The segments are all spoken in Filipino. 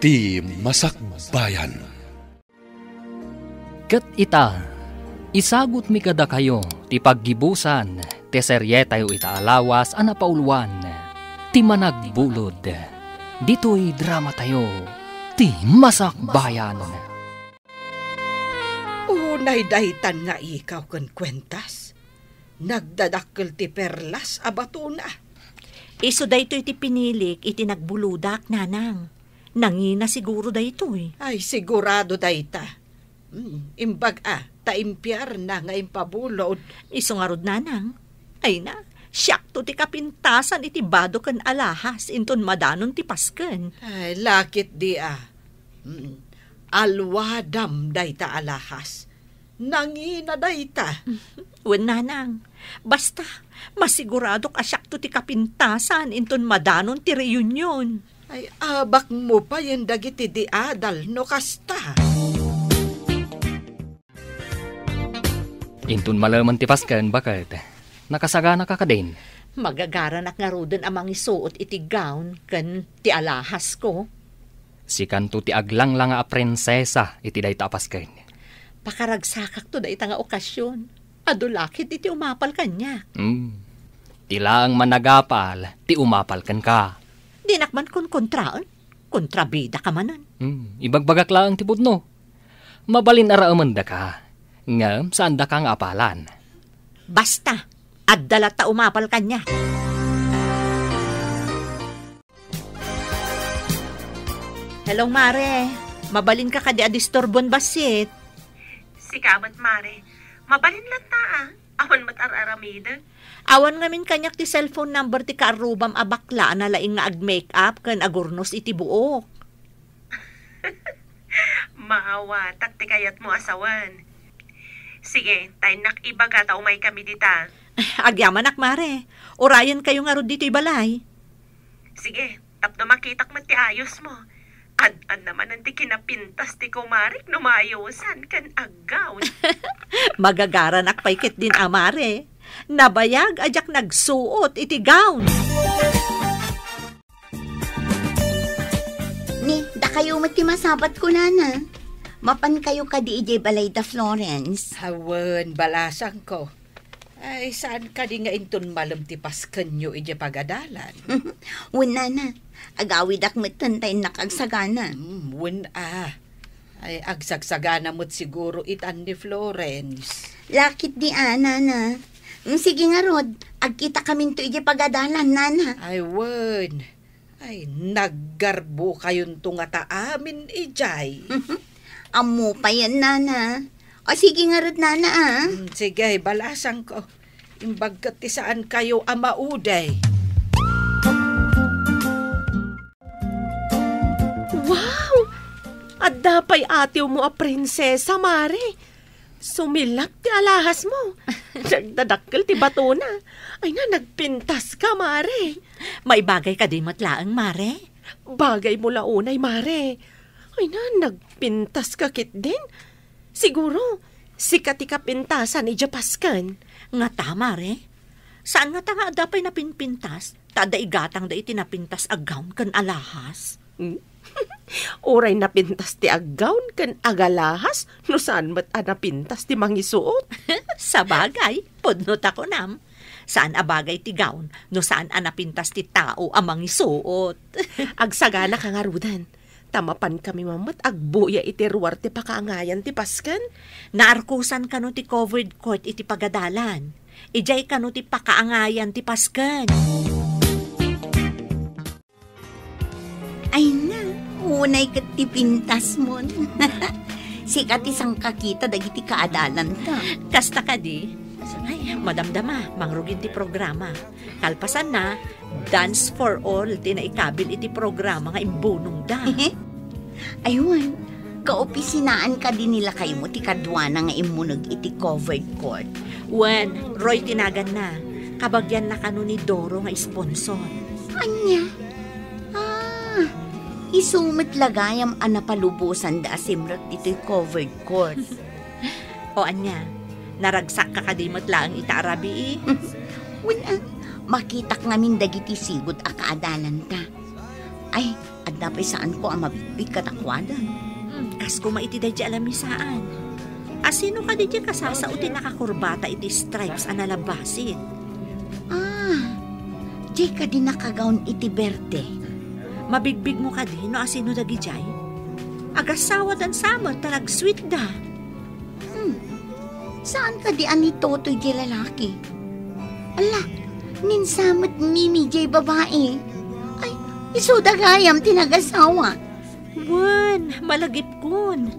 ti Masakbayan. Ket ita, isagot mi kada kayo ti paggibusan, ti serye tayo ita alawas a napauluan, ti managbulod. Dito'y drama tayo, ti Masakbayan. Unay daytan nga ikaw kun kwentas. Nagdadakkel ti perlas abatuna. Iso dayto iti pinilik iti nagbuludak, nanang. Nangina siguro dayto eh. Ay, sigurado dayta. Imbag taimpiar na nga impabulod. Iso nga rod, nanang. Ay na, siyak to ti kapintasan iti bado kan alahas inton madanon ti pasken. Ay, lakit di alwadam dayta alahas. Nangina dayta. Wen, nanang. Basta, masigurado kasyak to ti kapintasan inton madanon ti reunion. Ay, abak mo pa yung dagiti di adal no kasta. Inton malaman ti pasken, bakit? Nakasagana ka din. Magagaranak nga roden amang isuot iti gown kan ti alahas ko. Si kanto ti aglang lang a prinsesa iti dayta pasken. Pakaragsakak to dayta nga okasyon. Adulakit iti umapal kanya. Tila ang managapal, ti umapal kan ka. Dinakman kon kontraan. Kontrabida ka manan. Ibagbagak lang ti pudno. Mabalin araamanda ka. Ngam, saan da kang apalan? Basta, addalat ta umapal kanya. Hello, Mare. Mabalin ka kadi adistorbon basit. Sikamat, Mare. Mabalin lang ta Awan matar-aramida. Awan ngamin kanyak ti cellphone number ti kaarubam abakla na laing nga ag-makeup kan agurnos iti buok. Maawa, takti kayat mo asawan. Sige, tayo nakibaga ta umay kami dita. Agyaman Mare. Orayan kayo nga rod dito balay. Sige, tapno makitak man ti ayos mo. An naman ang ti kinapintas ti kumarik no maayosan kan aggaw. Magagaranak paikit din Mare. Nabayag ajak nagsuot iti gown. Ni, da kayo mati masabat ko nana. Mapan kayo ka di ijay balay da Florence. Hawan, balasang ko. Ay, saan ka di nga inton malam ti pasken nyo ijay pagadalan? Wala na. Agawid ak matantay nakagsagana. Ay, agsagsagana mo't siguro itan ni Florence. Lakit di nana. Sige nga rod, agkita kami to ijay pagadalan, nana. Ay, wen. Ay, naggarbo kayon to nga taamin ijay. Amo pa yan, nana. O sige nga rod, nana Sige, balasang ko. Imbagkat ti saan kayo amauday. Wow! At dapay atiw mo prinsesa, Mare. Sumilak ti alahas mo. Nagdadakkel ti batona. Ay nga, nagpintas ka, Mare. May bagay ka di matlaang, Mare. Bagay mo launay, Mare. Ay na, nagpintas ka kit din. Siguro, sikat ti kapintasan ni Japaskan. Nga ta, Mare. Saan nga ta nga dapay napinpintas? Tada igatang da iti napintas agawn kan alahas. Oray napintas ti aggawn kan agalahas, no saan mat napintas ti mangisuot? Sa bagay, podnot ako nam. Saan abagay ti gown, no saan napintas ti tao amang isuot. Agsagana ka nga rudan. Tamapan kami mamat agbuya iti ruwar ti pakaangayan ti pasken. Naarkusan ka no ti covered court iti pagadalan. Ijay ka no ti pakaangayan ti pasken. Ay na, unay kat ti pintas mo. Sikat isang kakita dagiti kaadalan ka. Kasta ka di. Ay, madamdama, mangrugin ti programa. Kalpasan na, Dance for All, tinaikabil iti programa nga imbunong da. Ayun, kaopisinaan ka din nila kayo mo ti kadwana nga imunog iti covered court. Wen, Roy tinagan na. Kabagyan na kano ni Doro nga sponsor. Anya? Isumit lagayam anapalubusan da asimrot iti covered court. O anya, naragsak ka kadimot lang itaarabi Wala, makitak ngamin dagiti sigot a kaadalan ta. Ay, adda pa saan ko ang mabibig katakwadan. Kas ko maitiday di alamisaan. Asino ka di kasasautin nakakurbata iti stripes ang nalabasit? Di ka di nakagaon iti berde. Mabigbig mo ka di no asino dagi jay? Agasawa dan samot talag sweet da. Saan ka di ani totoy di lalaki? Ala, ninsamot mimi di babae. Ay, isuda gayam tinagasawa. Wan, malagip kun.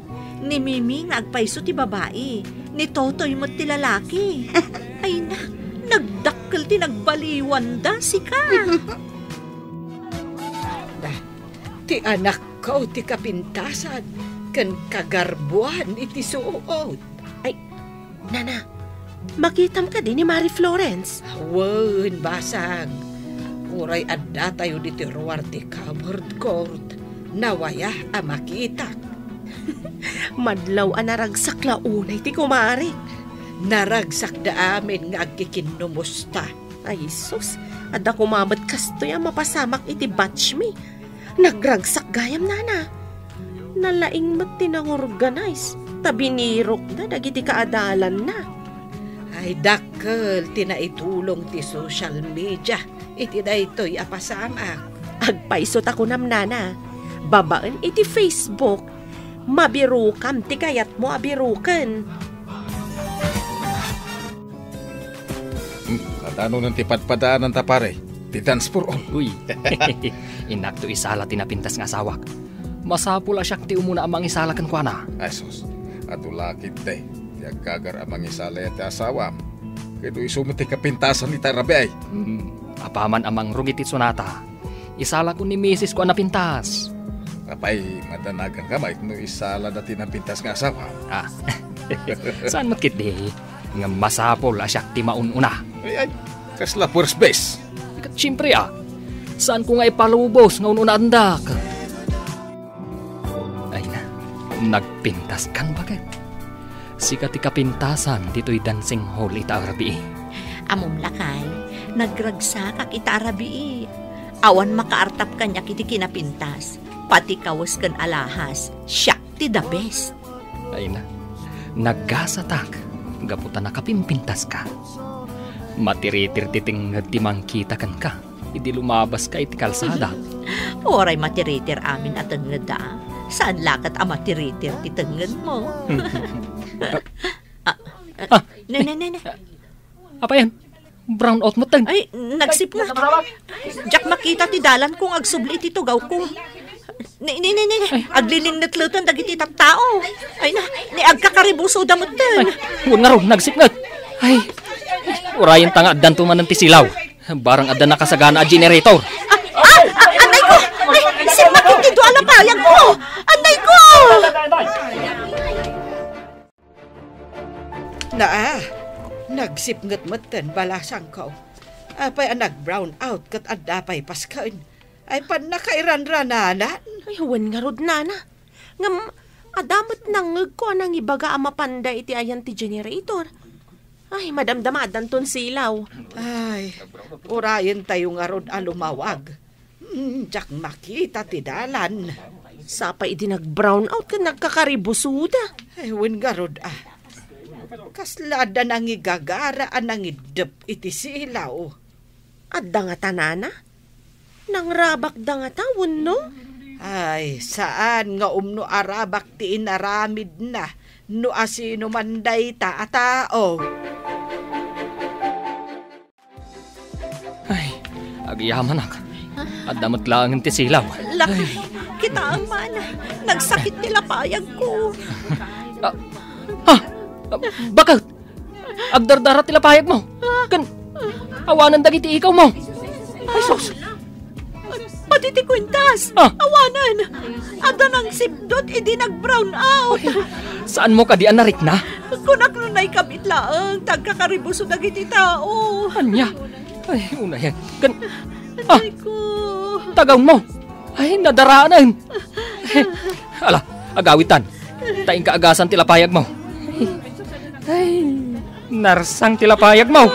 Ni Mimi nga agpaiso ti babae. Ni Totoy mo't ti lalaki. Ay na, nagdakkel ti nagbaliwan da si ka. Ti anak ko ti kapintasan, kan kagarbuan iti suot. Ay, Nana, makitam ka din ni Mari Florence. Wan, basag. Uray adda tayo diti ruwar ti covered court. Nawaya makita. Madlaw naragsak launay ti kumari. Naragsak da amin nga agkikinumusta. Ay, sus, adda kumamat kastoy ang mapasamak iti batch me. Nagragsak gayam, Nana. Nalaing mat tinang-organize. Tabinirok na, dagiti kaadalan na. Ay dakkel, tinaitulong ti social media. Iti daytoy apasamak. Agpaisot ako nam, Nana. Babaan iti Facebook. Mabirukam, ti kayat mo abirukan. At ano nang tipad-padaan ng tapare? Ti dance for all. Uy, inak to isala tinapintas nga asawak. Masapula siya ti umuna amang isala kan kuana. Ay sus, at ulakit te. Ti agkagar amang isala at asawam. Kaya isumot ti kapintasan ni Tarabi ay. Apaman amang rugitit sonata. Isala ko ni misis ko napintas. Kapay, madanagan ka mait no isala na tinapintas nga asawa. Saan matkit di? Nga masapol asyak ti maununa. Ay, kasla first base. Siyempre saan ko nga ipalubos nga ununa andak? Ay na, nagpintas kan bakit? Sikat ti kapintasan dito'y dancing hall ita arabi. Amom lakay, nagragsak ak ita arabi. Awan makaartap kanya kiti kinapintas. Pati kawas kan alahas, siya ti the best. Ay na, naggasatak, gaputan nakapimpintas ka. Matiritir titing timang kita kan ka, hindi lumabas ka iti kalsada. Oray matiritir amin at ang ngada. Saan lakat ang matiritir titanggan mo? Ne. Apa yan? Brown out mo tang. Ay, nagsip na. Jack makita ti dalan kong agsubli ti tugaw ko. Ne. Aglilingnat lutan dagiti tao. Ay na, ni agkakaribuso damot din. Huwag nga ron, nagsipnat. Ay, urayan tanga adan tumanan ti silaw. Barang adan nakasagana a generator. Anay ko! Ay, si makitido alapayag ko! Anay ko! Nagsipngat matan balasang ko. Apay nag-brown out kat adapay paskain. Ay pan nakairan-rananan. Ay, huwan nga rod, Nana. Ngam, adamat nangag ko anang ibaga ang mapanda iti ayan ti generator. Ay, madamdamadan ton silaw. Ay, urayan tayo nga rod alumawag. Diyak makita ti dalan. Sapa iti nag-brown out ka nagkakaribusuda. Ay, win nga rod kaslada nang igagara anang idep iti silaw. Adda nga tanana? Nang rabak da nga tawon, no? Ay, saan nga umno arabak ti inaramid na no asino manday ta tao. Ay, agyaman ak. At damat lang ti silaw. Laki, kita ang mana. Nagsakit nila payag ko. Bakit? Agdardara tila payag mo. Kan, awanan dagiti ikaw mo. Ay, sus. Pati ti kwintas. Awanan. Ada nang sipdot, hindi nag-brown out. Ay, saan mo ka di anarik na? Kunak nunay kabit laang, tagkakaribuso dagiti tao. Anya? Ay, una yan. Kan, Anay ko. tagaw mo. Ay, nadaraanan. Ala, agawitan. Taing kaagasan tila payag mo. Ay, narsang tilapayag mo.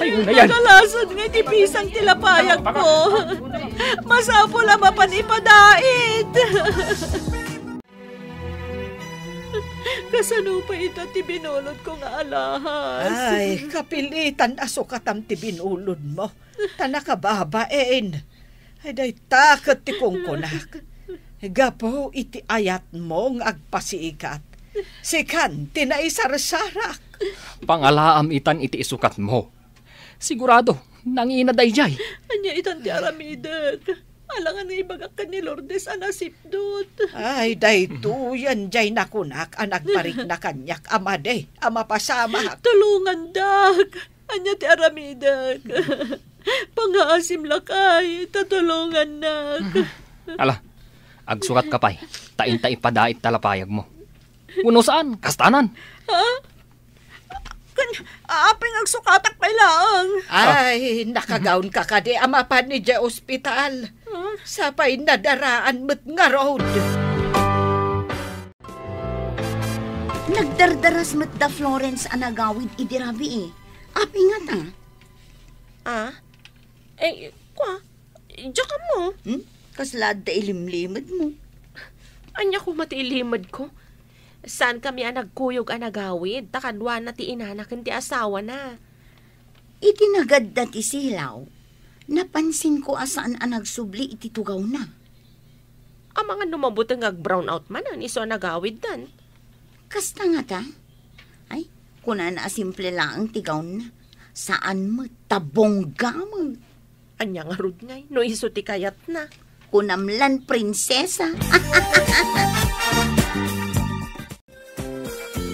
Ay, una yan. Nalasan nga ti pisang tilapayag ko. Masapo lang mapanipadait. Kasano pa ito ti binulod ko nga alahas? Ay, kapilitan asukatam ti binulod mo. Tanakababain. Ay, day takot ti kungkunak. Gapo iti ayat mo ng agpasikat. Sikan, tinaisarsarak. Pangalaam itan iti isukat mo. Sigurado, nanginaday jay. Anya itan ti aramidag. Alangan na ibagak ka ni Lourdes anasipdot. Ay, dayto yan jay nakunak anagparik na kanyak amade, amapasama. Tulungan dag. Anya ti aramidag. Pangaasim lakay, tatulungan nag. Ala, agsukat ka pa'y. Tain-ta ipadait talapayag mo. Uno saan? Kastanan. Ha? Aping agsukatak pa lang. Ay, nakagaon ka kadi amapan ni Jay Hospital. Sapay nadaraan mo't nga road. Nagdardaras mo't da Florence anagawid idirabi eh. Api nga ta. Diyan ka mo. Kaslad da ilimlimad mo. Anya ko matiilimad ko. Saan kami nagkuyog anagawid? Takanwa na ti inanakan ti asawa na. Itinagad da ti silaw. Napansin ko asaan nagsubli iti tugaw na. Ang mga numabutang brown out man iso nagawid dan. Kasta nga ta? Ay, kuna na simple lang tigaw na. Saan mo tabongga mo? Anya nga rud ngay, no iso ti kayat na. Kunamlan prinsesa.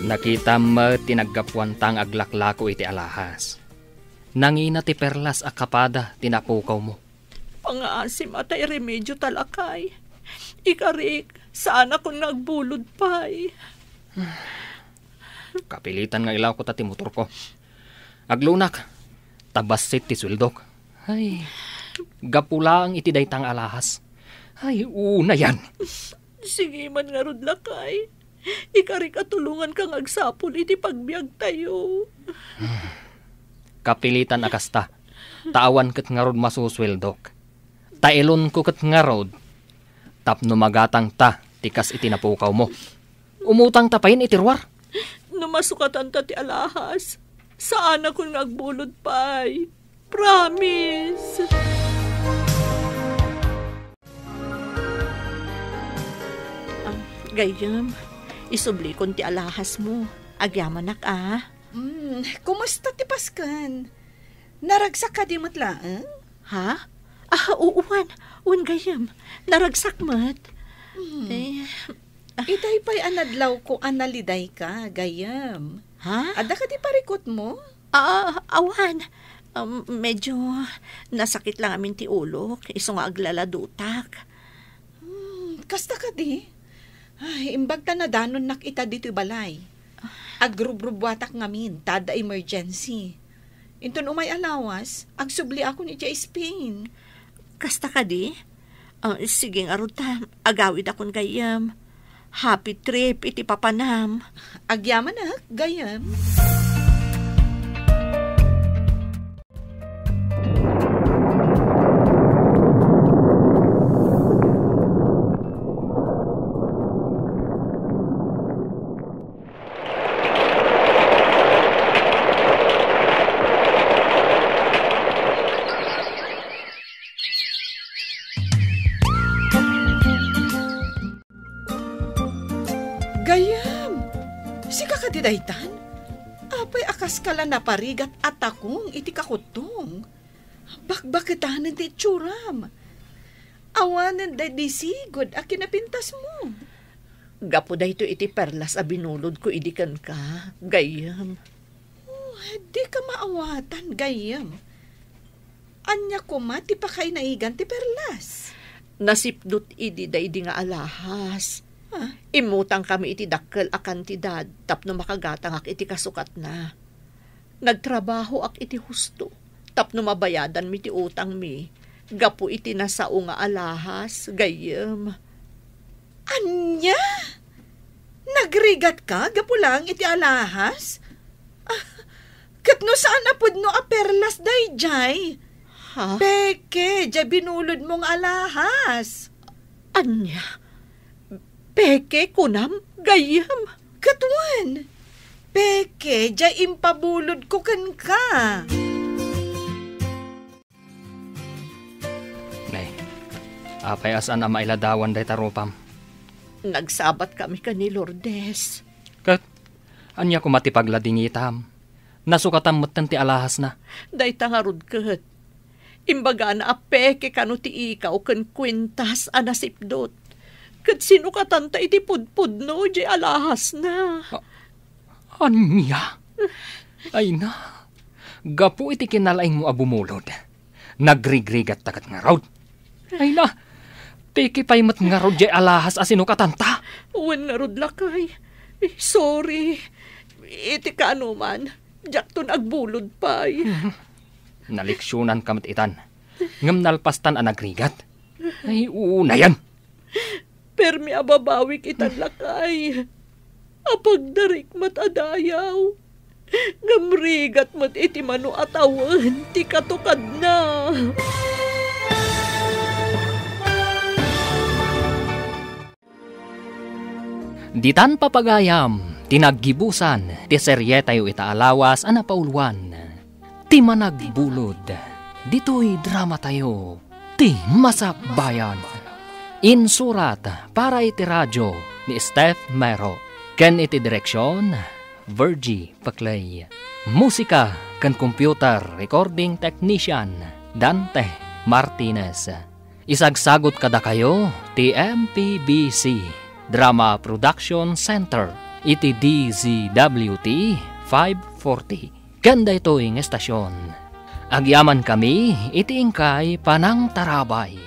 Nakita mo tinaggapuantang aglaklako iti alahas. Nangina ti perlas akapada tinapukaw mo. Pangaasim atay remedyo talakay. Ikarik, saan ako nagbulod pa'y. Kapilitan nga ilaw ko ta ti motor ko. Aglunak, tabasit ti suldok. Ay, gapula ang iti daytang alahas. Ay, una yan. Sige man nga rod lakay. Ikarik at tulungan kang agsapol iti pagbiag tayo. Kapilitan akasta. Tawan kat nga rod masusweldok. Tailon ko kat nga rod. Tapno magatang ta, tikas itinapukaw mo. Umutang tapayin itirwar. Numasukatan ta ti alahas. Saan ako nagbulod pa'y. Promise. Gayam, isubli kon ti alahas mo. Agyamanak Kumusta ti Paskan? Naragsak ka di matlaan? Ha? Uuwan. Uwan gayam. Naragsak mat. Itay pa'y anadlaw ko analiday ka, gayam. Ha? Ada ka di parikot mo? Awan. Medyo nasakit lang amin ti ulo. Iso nga aglaladutak. Kasta ka di? Ay, imbag ta na danon nakita dito balay. Agrub-rubwatak ngamin, tada emergency. Inton umay alawas, agsubli ako ni Jay Spain. Kasta ka di? Sige nga ruta, agawid akong gayam. Happy trip, iti papanam. Agyaman na, gayam. Gayam, si kakadidaytan, apay akas kala na parigat at akong iti kakutong. Bakbakitanan ti tsuram. Awanan da di sigod a kinapintas mo. Gapo da ito iti perlas a binulod ko idikan ka, gayam. Di ka maawatan, gayam. Anya ko ti pakay naigan ti perlas. Nasipdot idi da idi nga alahas. Imutang kami iti dakkel akan ti dad tapno makagatang ak iti kasukat na. Nagtrabaho ak iti husto tapno mabayadan mi ti utang mi. Gapo iti nasao nga alahas, gayem. Anya? Nagrigat ka? Gapo lang iti alahas? Katno saan apod no a perlas dayjay? Ha? Peke, dya binulod mong alahas. Anya? Peke kunam? Gayam? Katuan, peke, dya impabulod ko kan ka. Nay, apay asan na mailadawan day taropam. Nagsabat kami ka ni Lourdes. Kat, anya ko matipagladingitam. Nasukatam mo't ti alahas na. Day tangarod kat. Imbaga na apeke kano ti ikaw kan kwintas anasipdot. Kat sino katanta iti pudpud no, di alahas na. Anya? Ay na. Gapu iti kinalaing mo abumulod. Nagrigrigat takat nga raw. Ay na. Peki pa'y mat nga raw di alahas asino katanta. Uwan na rod lakay. Sorry. Iti ka ano man. Diyak to nagbulod pa'y. Naliksyonan kamat itan. Ngam nalpastan ang nagrigat. Ay, una yan. Permi ababawik itan lakay. Apagdarik mat adayaw. Ngamrigat mat iti mano atawan. Ti katukad na. Ditan papagayam. Tinaggibusan. Ti serye tayo itaalawas ana pauluan. Ti managbulod, dito'y drama tayo, ti masakbayan. Insurat para iti radyo ni Steph Mero, ken iti direksyon, Virgie Paclay. Musika ken computer recording technician, Dante Martinez. Isagsagot kada kayo, ti MPBC, Drama Production Center, iti DZWT 540. Ganda ito yung estasyon. Agyaman kami, iti ingkay panang tarabay.